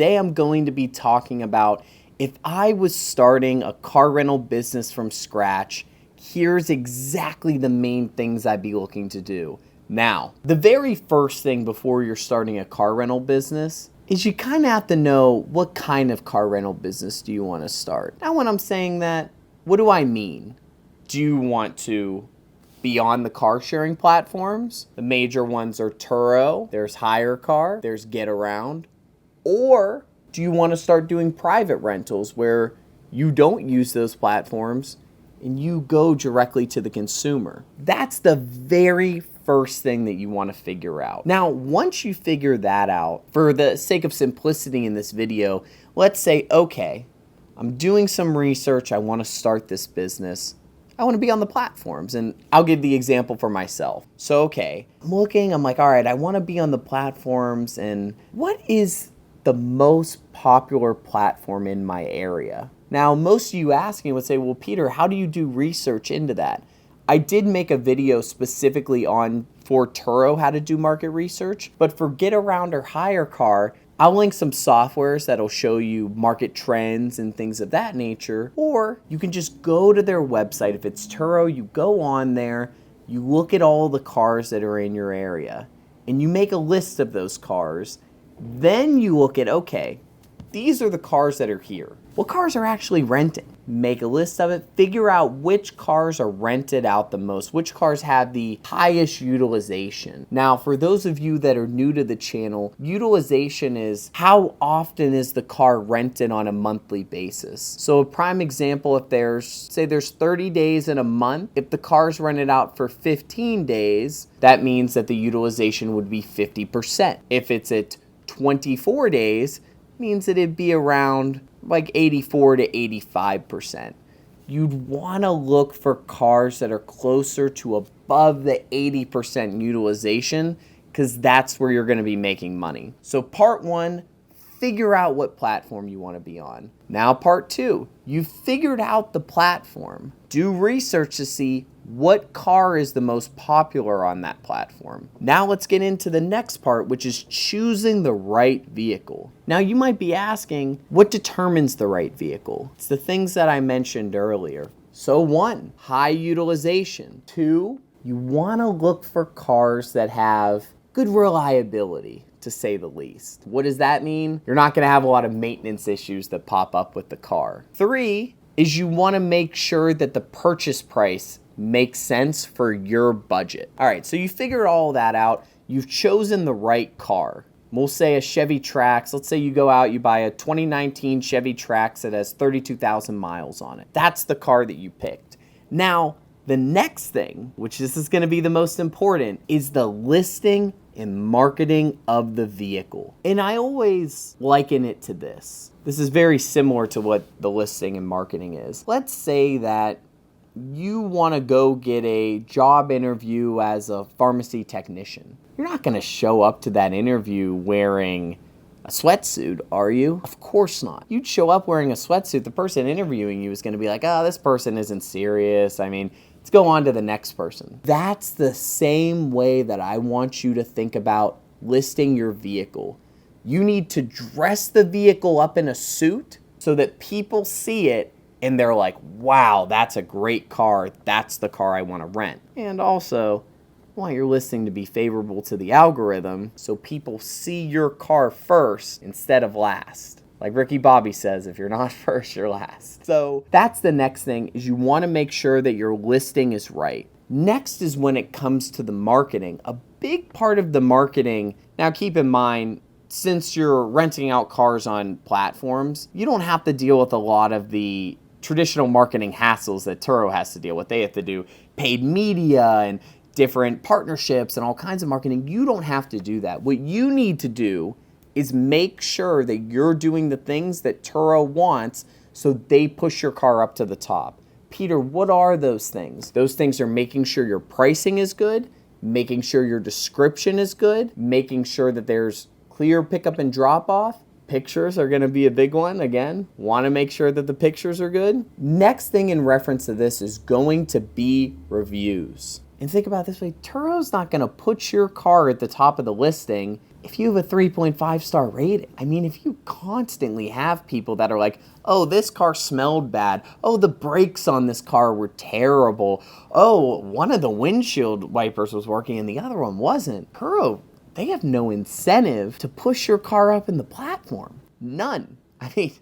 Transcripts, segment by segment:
Today I'm going to be talking about if I was starting a car rental business from scratch, here's exactly the main things I'd be looking to do. Now, the very first thing before you're starting a car rental business is you kind of have to know what kind of car rental business do you want to start. Now, when I'm saying that, what do I mean? Do you want to be on the car sharing platforms? The major ones are Turo, there's Hire Car, there's Get Around. Or do you want to start doing private rentals where you don't use those platforms and you go directly to the consumer? That's the very first thing that you want to figure out. Now, once you figure that out, for the sake of simplicity in this video, let's say, okay, I'm doing some research, I want to start this business. I want to be on the platforms, and I'll give the example for myself. So, okay, I'm like, all right, I want to be on the platforms, and what is the most popular platform in my area? Now, most of you asking would say, well, Peter, how do you do research into that? I did make a video specifically for Turo how to do market research, but for Get Around or Hire Car, I'll link some softwares that'll show you market trends and things of that nature, or you can just go to their website. If it's Turo, you go on there, you look at all the cars that are in your area, and you make a list of those cars. Then you look at, okay, these are the cars that are here. What cars are actually renting? Make a list of it, figure out which cars are rented out the most, which cars have the highest utilization. Now, for those of you that are new to the channel, utilization is how often is the car rented on a monthly basis. So a prime example, if there's 30 days in a month, if the car's rented out for 15 days, that means that the utilization would be 50%. If it's at 24 days, means that it'd be around like 84 to 85%. You'd want to look for cars that are closer to above the 80% utilization, because that's where you're going to be making money. So part one, figure out what platform you want to be on. Now part two, you figured out the platform. Do research to see what car is the most popular on that platform. Now let's get into the next part, which is choosing the right vehicle. Now you might be asking, what determines the right vehicle? It's the things that I mentioned earlier. So 1, high utilization. 2, you want to look for cars that have good reliability, to say the least. What does that mean? You're not going to have a lot of maintenance issues that pop up with the car. 3 is you want to make sure that the purchase price makes sense for your budget. All right, so you figured all that out. You've chosen the right car. We'll say a Chevy Trax. Let's say you go out, you buy a 2019 Chevy Trax that has 32,000 miles on it. That's the car that you picked. Now, the next thing, which this is going to be the most important, is the listing and marketing of the vehicle. And I always liken it to this. This is very similar to what the listing and marketing is. Let's say that you want to go get a job interview as a pharmacy technician. You're not going to show up to that interview wearing a sweatsuit, are you? Of course not. You'd show up wearing a sweatsuit. The person interviewing you is going to be like, oh, this person isn't serious. I mean, let's go on to the next person. That's the same way that I want you to think about listing your vehicle. You need to dress the vehicle up in a suit so that people see it and they're like, wow, that's a great car. That's the car I want to rent. And also, I want your listing to be favorable to the algorithm so people see your car first instead of last. Like Ricky Bobby says, if you're not first, you're last. So that's the next thing, is you want to make sure that your listing is right. Next is when it comes to the marketing. A big part of the marketing, now keep in mind, since you're renting out cars on platforms, you don't have to deal with a lot of the traditional marketing hassles that Turo has to deal with. They have to do paid media and different partnerships and all kinds of marketing. You don't have to do that. What you need to do is make sure that you're doing the things that Turo wants so they push your car up to the top. Peter, what are those things? Those things are making sure your pricing is good, making sure your description is good, making sure that there's clear pickup and drop off. Pictures are going to be a big one. Again, want to make sure that the pictures are good. Next thing in reference to this is going to be reviews. And think about it this way, Turo's not going to put your car at the top of the listing if you have a 3.5 star rating, I mean, if you constantly have people that are like, oh, this car smelled bad. Oh, the brakes on this car were terrible. Oh, one of the windshield wipers was working and the other one wasn't. Turo, they have no incentive to push your car up in the platform. None. I mean,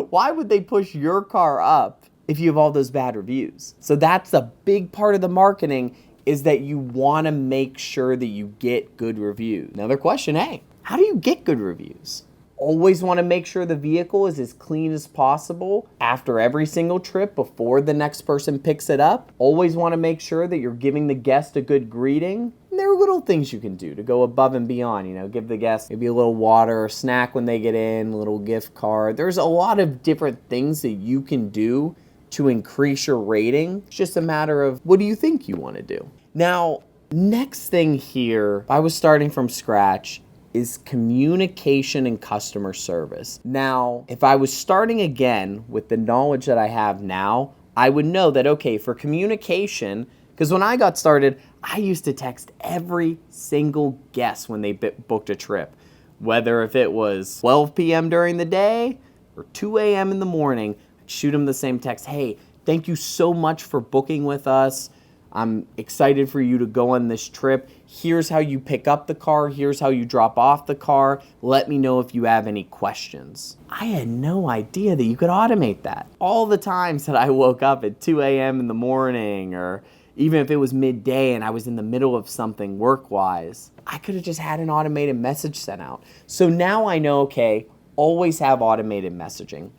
why would they push your car up if you have all those bad reviews? So that's a big part of the marketing, is that you want to make sure that you get good reviews. Another question, hey, how do you get good reviews? Always want to make sure the vehicle is as clean as possible after every single trip before the next person picks it up. Always want to make sure that you're giving the guest a good greeting. And there are little things you can do to go above and beyond, give the guest maybe a little water or snack when they get in, a little gift card. There's a lot of different things that you can do to increase your rating. It's just a matter of, what do you think you want to do? Now, next thing here, if I was starting from scratch, is communication and customer service. Now, if I was starting again with the knowledge that I have now, I would know that, okay, for communication, because when I got started, I used to text every single guest when they booked a trip, whether if it was 12 p.m. during the day or 2 a.m. in the morning, I'd shoot them the same text. Hey, thank you so much for booking with us. I'm excited for you to go on this trip. Here's how you pick up the car. Here's how you drop off the car. Let me know if you have any questions. I had no idea that you could automate that. All the times that I woke up at 2 a.m. in the morning, or even if it was midday and I was in the middle of something work-wise, I could have just had an automated message sent out. So now I know, okay, always have automated messaging.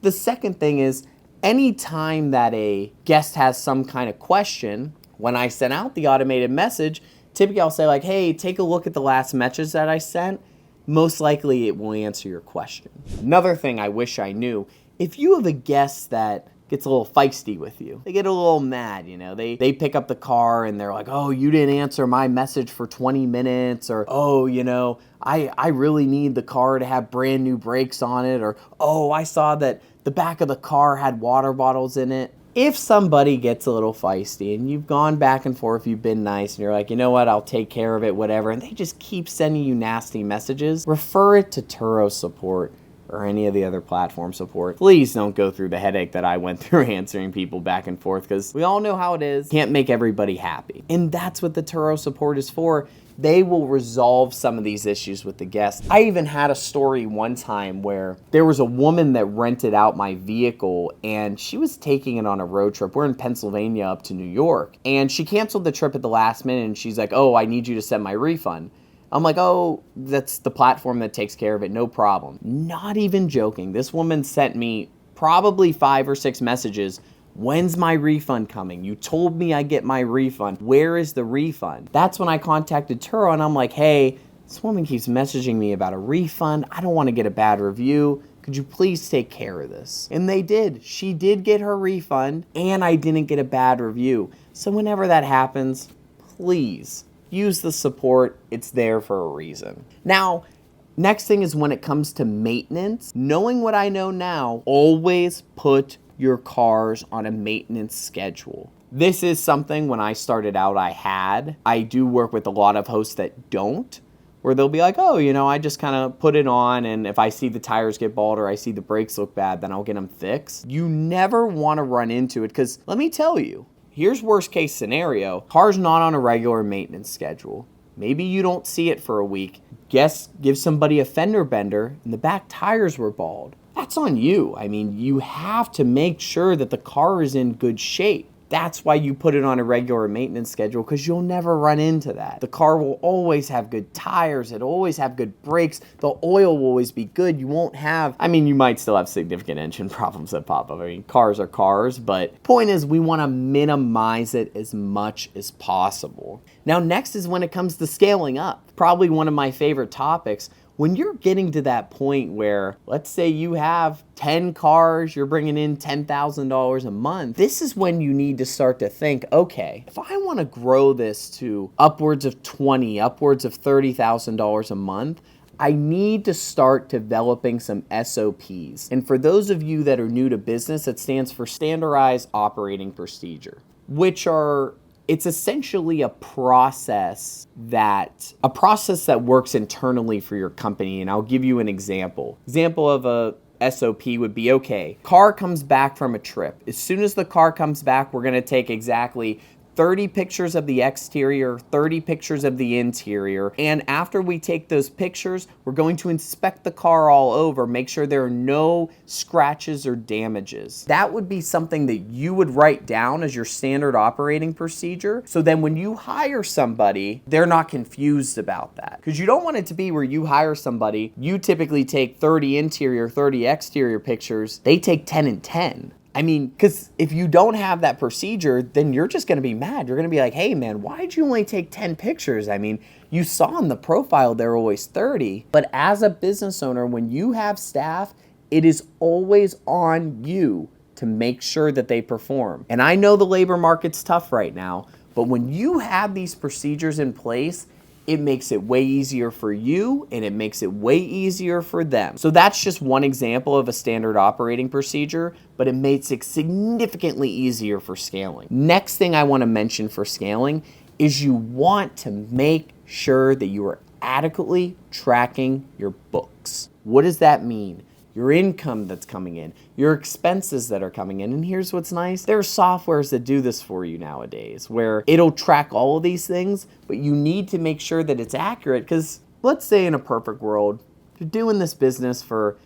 The second thing is, anytime that a guest has some kind of question, when I send out the automated message, typically I'll say like, hey, take a look at the last message that I sent. Most likely it will answer your question. Another thing I wish I knew, if you have a guest that gets a little feisty with you, they get a little mad, they pick up the car and they're like, oh, you didn't answer my message for 20 minutes, or, oh, I really need the car to have brand new brakes on it, or, oh, I saw that the back of the car had water bottles in it. If somebody gets a little feisty and you've gone back and forth, you've been nice, and you're like, you know what, I'll take care of it, whatever, and they just keep sending you nasty messages, refer it to Turo support or any of the other platform support. Please don't go through the headache that I went through answering people back and forth, because we all know how it is. Can't make everybody happy. And that's what the Turo support is for. They will resolve some of these issues with the guests. I even had a story one time where there was a woman that rented out my vehicle and she was taking it on a road trip. We're in Pennsylvania up to New York. And she canceled the trip at the last minute and she's like, oh, I need you to send my refund. I'm like, oh, that's the platform that takes care of it, no problem. Not even joking. This woman sent me probably 5 or 6 messages. When's my refund coming? You told me I get my refund. Where is the refund? That's when I contacted Turo and I'm like, hey, this woman keeps messaging me about a refund. I don't want to get a bad review. Could you please take care of this? And they did. She did get her refund and I didn't get a bad review. So whenever that happens, please use the support. It's there for a reason. Now, next thing is when it comes to maintenance, knowing what I know now, always put your cars on a maintenance schedule. This is something when I started out I do work with a lot of hosts that don't, where they'll be like, oh, I just kind of put it on, and if I see the tires get bald or I see the brakes look bad, then I'll get them fixed. You never want to run into it, because let me tell you, here's worst case scenario. Car's not on a regular maintenance schedule. Maybe you don't see it for a week. Give somebody a fender bender and the back tires were bald. That's on you. I mean, you have to make sure that the car is in good shape. That's why you put it on a regular maintenance schedule, because you'll never run into that. The car will always have good tires. It'll always have good brakes. The oil will always be good. You won't have, you might still have significant engine problems that pop up. Cars are cars, but point is we want to minimize it as much as possible. Now, next is when it comes to scaling up. Probably one of my favorite topics. When you're getting to that point where, let's say you have 10 cars, you're bringing in $10,000 a month, this is when you need to start to think, okay, if I want to grow this to upwards of upwards of $30,000 a month, I need to start developing some SOPs. And for those of you that are new to business, it stands for Standardized Operating Procedure, which are It's essentially a process that works internally for your company. And I'll give you an example. Example of a SOP would be, okay, car comes back from a trip. As soon as the car comes back, we're going to take exactly 30 pictures of the exterior, 30 pictures of the interior, and after we take those pictures, we're going to inspect the car all over, make sure there are no scratches or damages. That would be something that you would write down as your standard operating procedure, so then when you hire somebody, they're not confused about that. Because you don't want it to be where you hire somebody, you typically take 30 interior, 30 exterior pictures, they take 10 and 10. I mean, because if you don't have that procedure, then you're just going to be mad. You're going to be like, hey, man, why'd you only take 10 pictures? I mean, you saw in the profile there were always 30. But as a business owner, when you have staff, it is always on you to make sure that they perform. And I know the labor market's tough right now, but when you have these procedures in place, it makes it way easier for you and it makes it way easier for them. So that's just one example of a standard operating procedure, but it makes it significantly easier for scaling. Next thing I want to mention for scaling is you want to make sure that you are adequately tracking your books. What does that mean? Your income that's coming in, your expenses that are coming in. And here's what's nice. There are softwares that do this for you nowadays where it'll track all of these things, but you need to make sure that it's accurate because let's say in a perfect world, you're doing this business for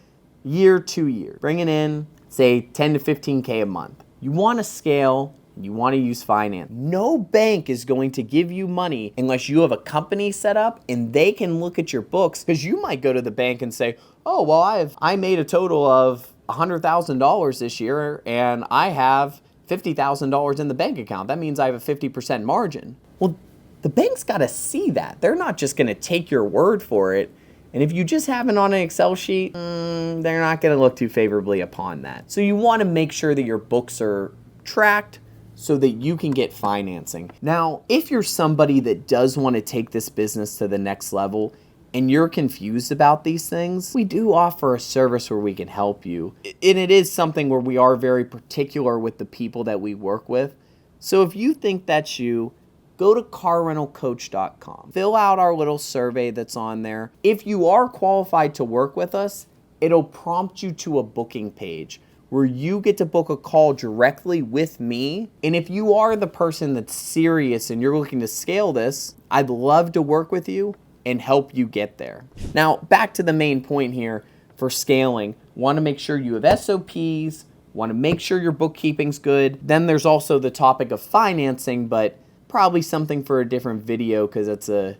a year, 2 years, bringing in, say, 10 to 15K a month. You want to scale. You want to use finance. No bank is going to give you money unless you have a company set up and they can look at your books, because you might go to the bank and say, oh, well, I made a total of $100,000 this year and I have $50,000 in the bank account. That means I have a 50% margin. Well, the bank's got to see that. They're not just going to take your word for it. And if you just have it on an Excel sheet, they're not going to look too favorably upon that. So you want to make sure that your books are tracked so that you can get financing. Now, if you're somebody that does want to take this business to the next level and you're confused about these things, we do offer a service where we can help you. And it is something where we are very particular with the people that we work with. So if you think that's you, go to carrentalcoach.com. Fill out our little survey that's on there. If you are qualified to work with us, it'll prompt you to a booking page where you get to book a call directly with me. And if you are the person that's serious and you're looking to scale this, I'd love to work with you and help you get there. Now, back to the main point here for scaling. Want to make sure you have SOPs, want to make sure your bookkeeping's good. Then there's also the topic of financing, but probably something for a different video because it's a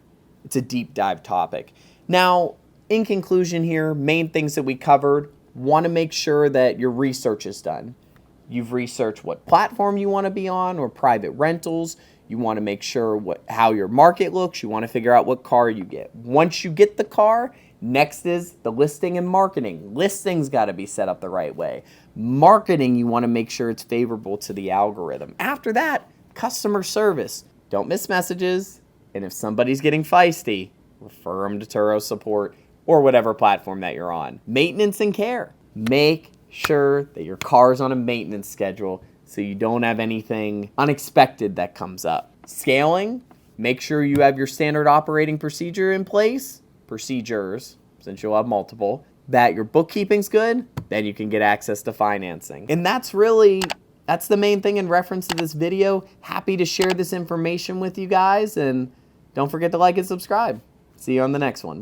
deep dive topic. Now, in conclusion here, main things that we covered: want to make sure that your research is done. You've researched what platform you want to be on or private rentals. You want to make sure how your market looks. You want to figure out what car you get. Once you get the car, next is the listing and marketing. Listing's got to be set up the right way. Marketing, you want to make sure it's favorable to the algorithm. After that, customer service. Don't miss messages. And if somebody's getting feisty, refer them to Turo support or whatever platform that you're on. Maintenance and care. Make sure that your car's on a maintenance schedule so you don't have anything unexpected that comes up. Scaling, make sure you have your standard operating procedure in place, procedures, since you'll have multiple, that your bookkeeping's good, then you can get access to financing. And that's the main thing in reference to this video. Happy to share this information with you guys, and don't forget to like and subscribe. See you on the next one.